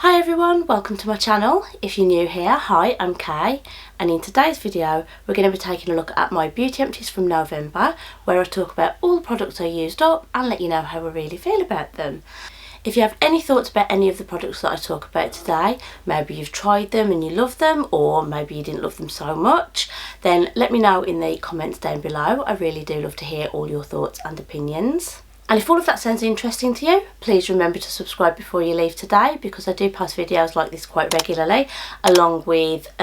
Hi everyone, welcome to my channel. If you're new here, hi, I'm Kay, and in today's video we're going to be taking a look at my beauty empties from November, where I talk about all the products I used up and let you know how I really feel about them. If you have any thoughts about any of the products that I talk about today, maybe you've tried them and you love them, or maybe you didn't love them so much, then let me know in the comments down below. I really do love to hear all your thoughts and opinions. And if all of that sounds interesting to you, please remember to subscribe before you leave today, because I do post videos like this quite regularly, along with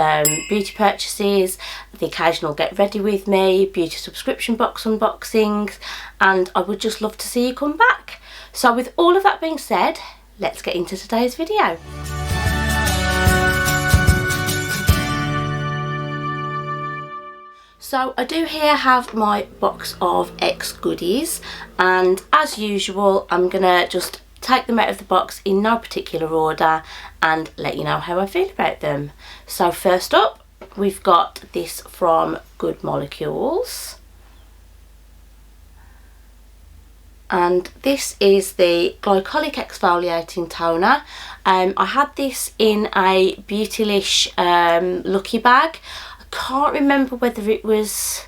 beauty purchases, the occasional get ready with me, beauty subscription box unboxings, and I would just love to see you come back. So with all of that being said, let's get into today's video. So I do here have my box of X goodies, and as usual I'm gonna just take them out of the box in no particular order and let you know how I feel about them. So first up we've got this from Good Molecules, and this is the glycolic exfoliating toner. I had this in a Beautylish lucky bag. Can't remember whether it was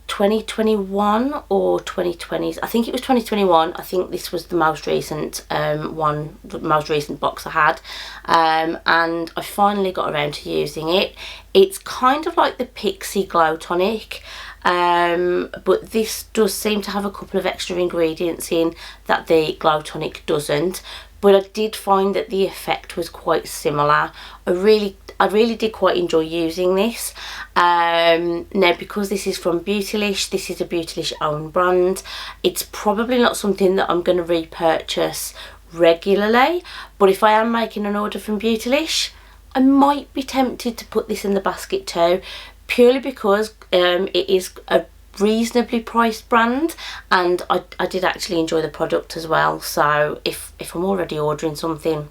2021 or 2020. I think it was 2021. I think this was the most recent the most recent box I had, and I finally got around to using it. It's kind of like the Pixi Glow Tonic, but this does seem to have a couple of extra ingredients in that the Glow Tonic doesn't, but I did find that the effect was quite similar. I really did quite enjoy using this. Now, because this is from Beautylish, this is a Beautylish own brand, it's probably not something that I'm going to repurchase regularly, but if I am making an order from Beautylish, I might be tempted to put this in the basket too, purely because it is a reasonably priced brand, and I did actually enjoy the product as well. So if I'm already ordering something,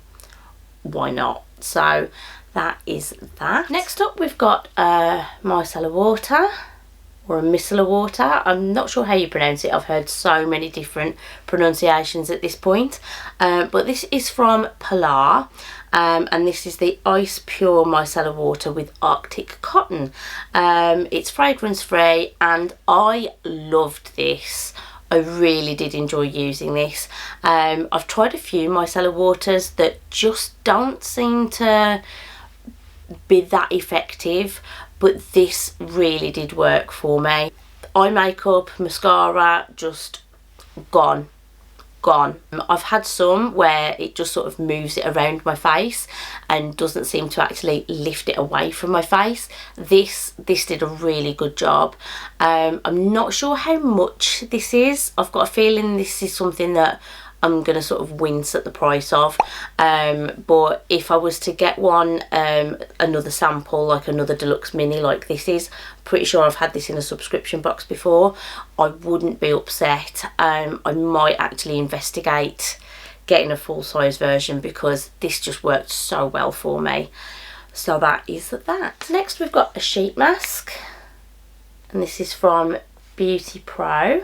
why not? So that is that. Next up we've got micellar water, or a micellar water. I'm not sure how you pronounce it. I've heard so many different pronunciations at this point, but this is from Palar, and this is the Ice Pure Micellar Water with Arctic Cotton. It's fragrance free and I loved this. I really did enjoy using this. I've tried a few micellar waters that just don't seem to be that effective, but this really did work for me. Eye makeup, mascara, just gone. I've had some where it just sort of moves it around my face and doesn't seem to actually lift it away from my face. This did a really good job. I'm not sure how much this is. I've got a feeling this is something that I'm going to sort of wince at the price of, but if I was to get one, another sample, like another deluxe mini like this is, pretty sure I've had this in a subscription box before, I wouldn't be upset. I might actually investigate getting a full-size version, because this just worked so well for me. So that is that. Next we've got a sheet mask, and this is from Beauty Pro.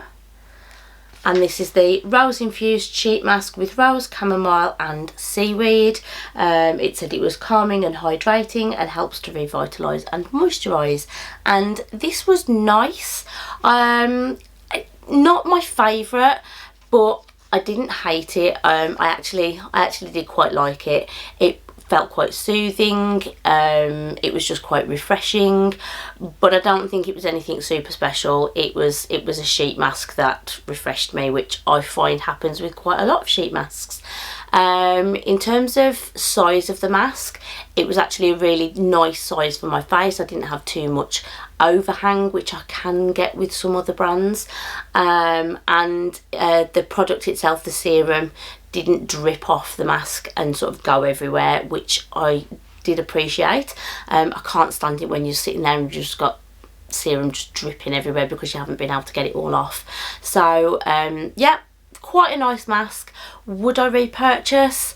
And this is the rose infused sheet mask with rose, chamomile and seaweed. It said it was calming and hydrating and helps to revitalise and moisturise, and this was nice. Not my favourite, but I didn't hate it. I actually did quite like it. It felt quite soothing. It was just quite refreshing, but I don't think it was anything super special. It was a sheet mask that refreshed me, which I find happens with quite a lot of sheet masks. In terms of size of the mask, it was actually a really nice size for my face. I didn't have too much overhang, which I can get with some other brands, and the product itself, the serum, didn't drip off the mask and sort of go everywhere, which I did appreciate. I can't stand it when you're sitting there and you've just got serum just dripping everywhere because you haven't been able to get it all off. So yeah, quite a nice mask. Would I repurchase?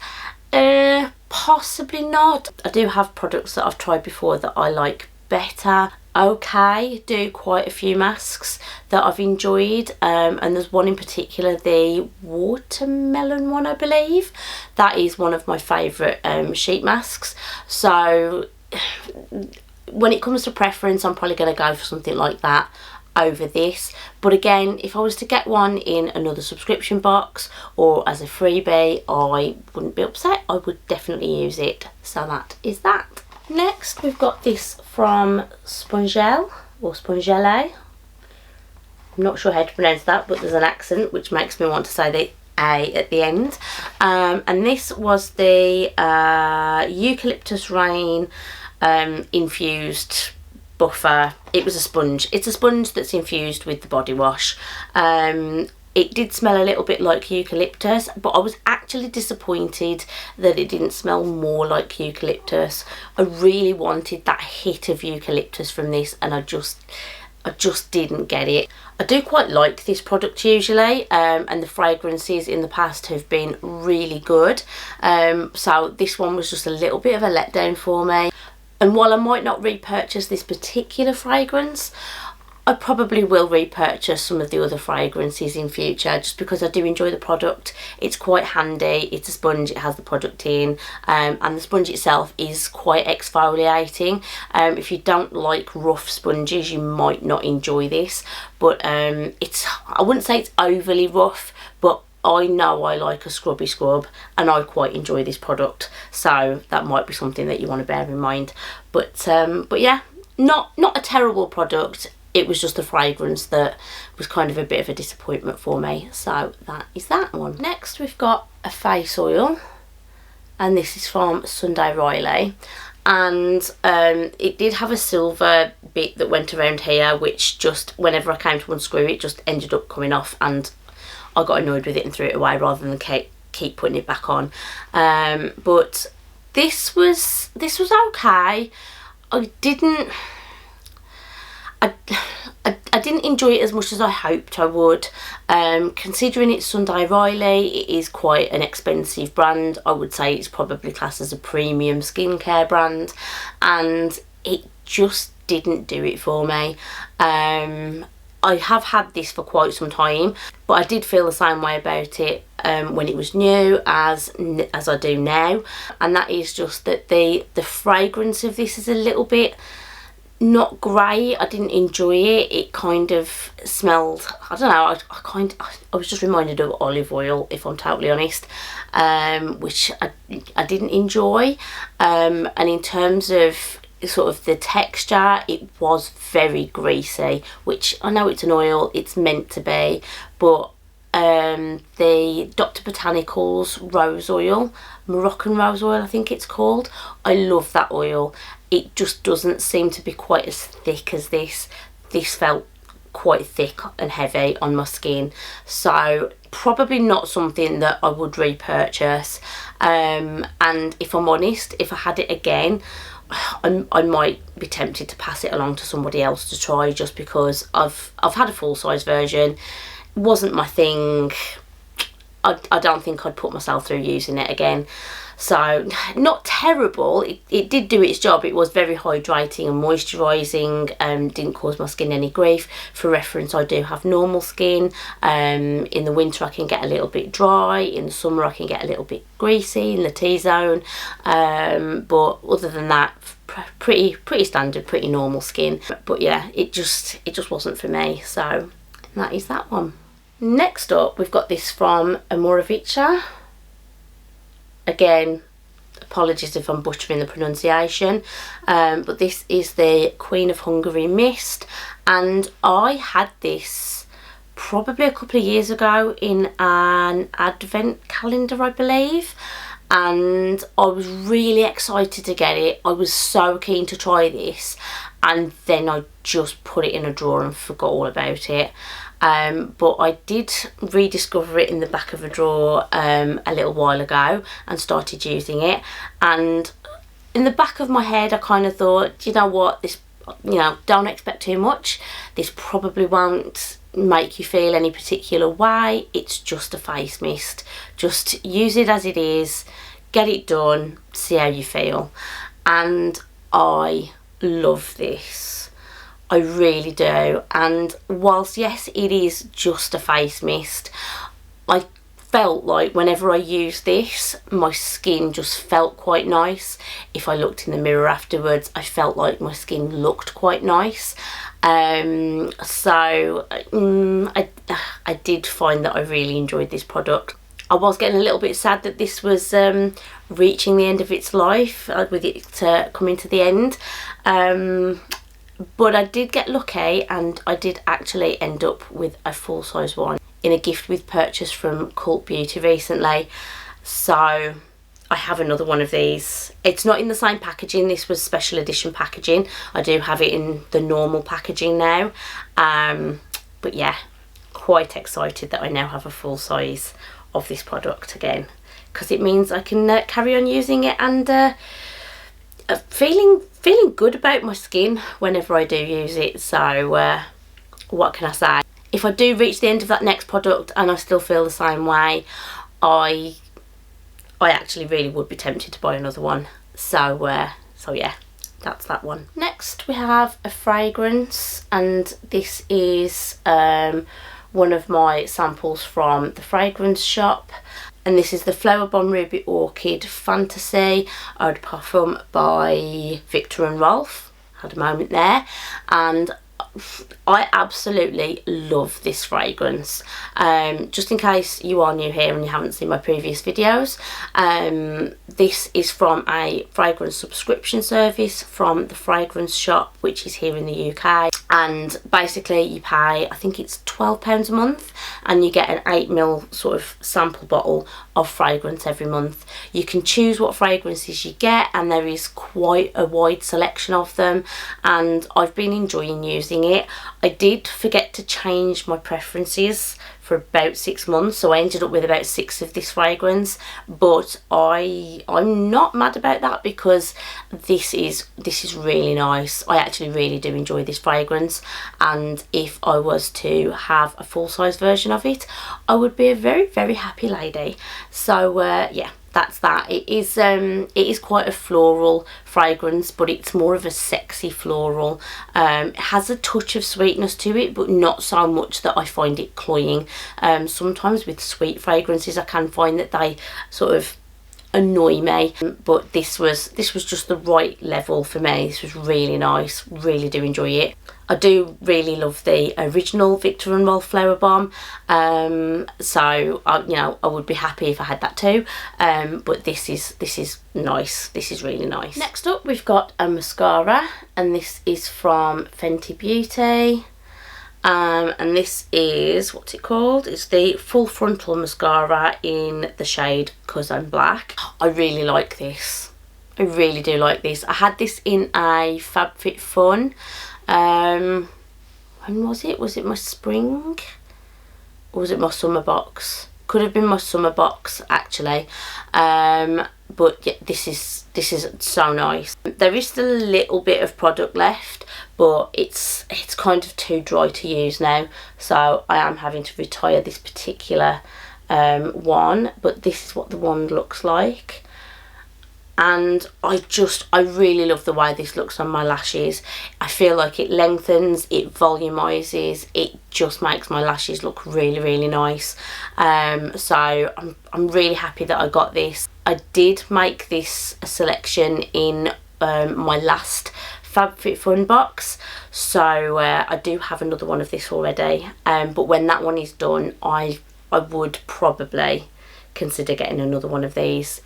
Possibly not. I do have products that I've tried before that I like better. okay, do quite a few masks that I've enjoyed, and there's one in particular, the watermelon one, I believe. That is one of my favourite sheet masks. So when it comes to preference, I'm probably going to go for something like that over this. But again, if I was to get one in another subscription box or as a freebie, I wouldn't be upset. I would definitely use it. So that is that. Next, we've got this from Spongelle or Spongelle. I'm not sure how to pronounce that, but there's an accent which makes me want to say the A at the end. And this was the Eucalyptus Rain infused buffer. It was a sponge. It's a sponge that's infused with the body wash. It did smell a little bit like eucalyptus, but I was actually disappointed that it didn't smell more like eucalyptus. I really wanted that hit of eucalyptus from this, and I just didn't get it. I do quite like this product usually, and the fragrances in the past have been really good. So this one was just a little bit of a letdown for me. And while I might not repurchase this particular fragrance, I probably will repurchase some of the other fragrances in future, just because I do enjoy the product. It's quite handy. It's a sponge, it has the product in, and the sponge itself is quite exfoliating. If you don't like rough sponges, you might not enjoy this, but I wouldn't say it's overly rough, but I know I like a scrubby scrub, and I quite enjoy this product, so that might be something that you want to bear in mind. But yeah, not a terrible product. It was just the fragrance that was kind of a bit of a disappointment for me. So that is that one. Next, we've got a face oil, and this is from Sunday Riley. And it did have a silver bit that went around here, which just, whenever I came to unscrew it, just ended up coming off, and I got annoyed with it and threw it away rather than keep putting it back on. But this was okay. I didn't enjoy it as much as I hoped I would. Considering it's Sunday Riley, it is quite an expensive brand. I would say it's probably classed as a premium skincare brand, and it just didn't do it for me. I have had this for quite some time, but I did feel the same way about it when it was new as I do now, and that is just that the fragrance of this is a little bit not great. I didn't enjoy it. It kind of smelled, I don't know, I was just reminded of olive oil, if I'm totally honest, which I didn't enjoy. And in terms of sort of the texture, it was very greasy, which I know it's an oil, it's meant to be, but the Dr. Botanicals rose oil, Moroccan rose oil I think it's called, I love that oil. It just doesn't seem to be quite as thick as this. This felt quite thick and heavy on my skin, so probably not something that I would repurchase. And if I'm honest, if I had it again, I might be tempted to pass it along to somebody else to try, just because I've had a full-size version. It wasn't my thing. I don't think I'd put myself through using it again. So not terrible, it did do its job. It was very hydrating and moisturising, didn't cause my skin any grief. For reference, I do have normal skin. In the winter I can get a little bit dry, in the summer I can get a little bit greasy in the T-zone, but other than that, pretty standard, pretty normal skin. But yeah, it just wasn't for me, so that is that one. Next up, we've got this from Amorovica. Again, apologies if I'm butchering the pronunciation, but this is the Queen of Hungary mist, and I had this probably a couple of years ago in an advent calendar, I believe, and I was really excited to get it. I was so keen to try this, and then I just put it in a drawer and forgot all about it. But I did rediscover it in the back of a drawer a little while ago and started using it, and in the back of my head I kind of thought, you know what, this, you know, don't expect too much. This probably won't make you feel any particular way. It's just a face mist. Just use it as it is, get it done, see how you feel. And I love this. I really do. And whilst yes, it is just a face mist, I felt like whenever I used this, my skin just felt quite nice. If I looked in the mirror afterwards, I felt like my skin looked quite nice. So I did find that I really enjoyed this product. I was getting a little bit sad that this was reaching the end of its life, with it coming to the end. But I did get lucky, and I did actually end up with a full-size one in a gift with purchase from Cult Beauty recently. So I have another one of these. It's not in the same packaging. This was special edition packaging. I do have it in the normal packaging now. But yeah, quite excited that I now have a full size of this product again, because it means I can carry on using it and feeling good about my skin whenever I do use it. So what can I say? If I do reach the end of that next product and I still feel the same way, I actually really would be tempted to buy another one. So yeah, that's that one. Next we have a fragrance, and this is one of my samples from the fragrance shop, and this is the Flower Bomb Ruby Orchid Fantasy Eau de Parfum by Viktor and Rolf. Had a moment there, and I absolutely love this fragrance. Just in case you are new here and you haven't seen my previous videos, this is from a fragrance subscription service from the fragrance shop, which is here in the UK. And basically you pay, I think it's £12 a month, and you get an 8ml sort of sample bottle of fragrance every month. You can choose what fragrances you get, and there is quite a wide selection of them, and I've been enjoying using it. I did forget to change my preferences for about 6 months, so I ended up with about 6 of this fragrance, but I'm not mad about that, because this is really nice. I actually really do enjoy this fragrance, and if I was to have a full-size version of it, I would be a very, very happy lady. So yeah, that's that. It is quite a floral fragrance, but it's more of a sexy floral. It has a touch of sweetness to it, but not so much that I find it cloying. Sometimes with sweet fragrances I can find that they sort of annoy me, but this was just the right level for me. This was really nice. Really do enjoy it. I do really love the original Viktor and Rolf Flower Bomb, so you know, I would be happy if I had that too. But this is nice. This is really nice. Next up we've got a mascara, and this is from Fenty Beauty. And this is, what's it called? It's the Full Frontal Mascara in the shade Cause I'm Black. I really like this. I really do like this. I had this in a FabFitFun. When was it? Was it my spring? Or was it my summer box? Could have been my summer box actually. But yeah, this is so nice. There is still a little bit of product left, but it's kind of too dry to use now, so I am having to retire this particular one. But this is what the wand looks like, and I really love the way this looks on my lashes. I feel like it lengthens, it volumizes, it just makes my lashes look really, really nice. So I'm really happy that I got this. I did make this a selection in my last FabFitFun box, so I do have another one of this already, but when that one is done, I would probably consider getting another one of these.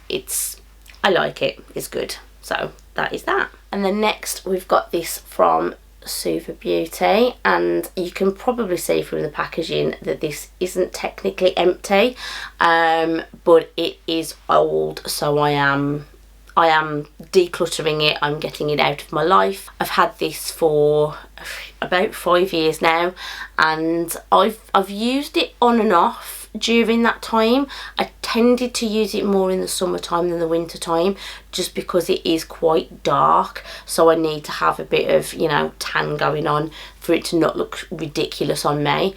I like it, it's good. So that is that. And then next we've got this from Zoeva Beauty, and you can probably see from the packaging that this isn't technically empty, but it is old, so I am decluttering it. I'm getting it out of my life. I've had this for about 5 years now, and I've used it on and off during that time. I tended to use it more in the summertime than the winter time, just because it is quite dark, so I need to have a bit of, you know, tan going on for it to not look ridiculous on me.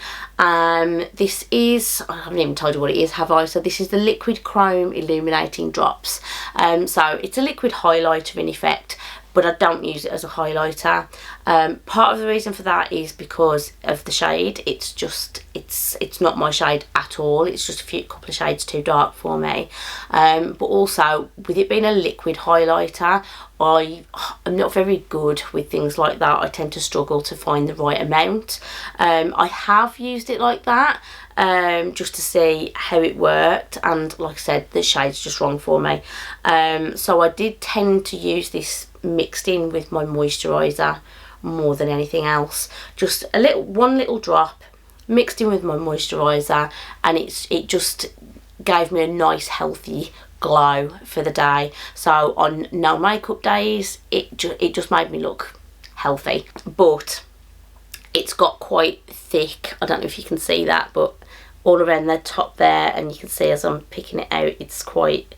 This is, I haven't even told you what it is, have I? So this is the Liquid Chrome Illuminating Drops. So it's a liquid highlighter in effect, but I don't use it as a highlighter. Part of the reason for that is because of the shade. It's just, it's not my shade at all. It's just a couple of shades too dark for me. But also, with it being a liquid highlighter, I'm not very good with things like that. I tend to struggle to find the right amount. I have used it like that, just to see how it worked, and like I said, the shade's just wrong for me. So I did tend to use this mixed in with my moisturiser more than anything else. Just one little drop mixed in with my moisturiser, and it just gave me a nice healthy glow for the day. So on no makeup days, it just made me look healthy. But it's got quite thick, I don't know if you can see that, but all around the top there, and you can see as I'm picking it out, it's quite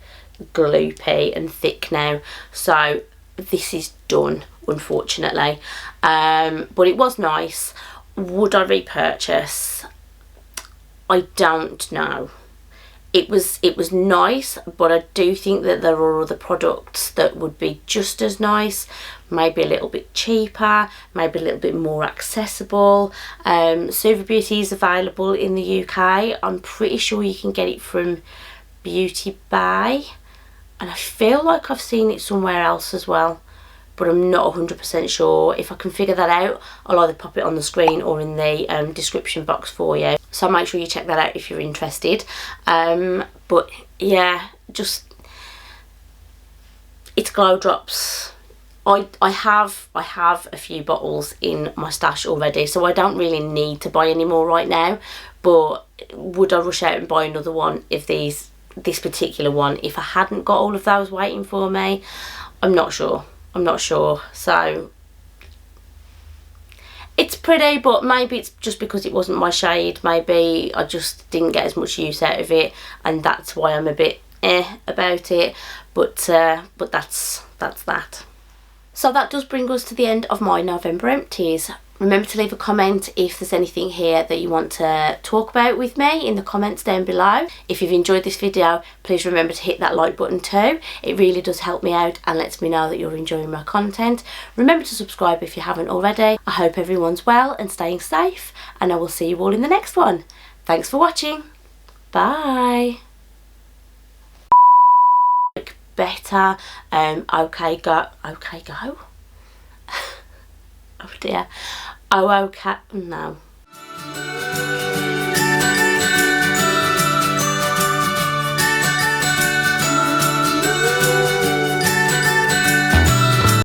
gloopy and thick now. So this is done, unfortunately. But it was nice. Would I repurchase? I don't know. It was nice, but I do think that there are other products that would be just as nice, maybe a little bit cheaper, maybe a little bit more accessible. Zoeva Beauty is available in the UK. I'm pretty sure you can get it from Beauty Bay, and I feel like I've seen it somewhere else as well, but I'm not 100% sure. If I can figure that out, I'll either pop it on the screen or in the description box for you. So make sure you check that out if you're interested. But yeah, just, it's glow drops. I have a few bottles in my stash already, so I don't really need to buy any more right now. But would I rush out and buy another one if this particular one, if I hadn't got all of those waiting for me? I'm not sure. So it's pretty, but maybe it's just because it wasn't my shade. Maybe I just didn't get as much use out of it, and that's why I'm a bit about it. But that's that. So that does bring us to the end of my November empties. Remember to leave a comment if there's anything here that you want to talk about with me in the comments down below. If you've enjoyed this video, please remember to hit that like button too. It really does help me out and lets me know that you're enjoying my content. Remember to subscribe if you haven't already. I hope everyone's well and staying safe, and I will see you all in the next one. Thanks for watching. Bye. Better. Okay go. Oh dear. Oh okay. No.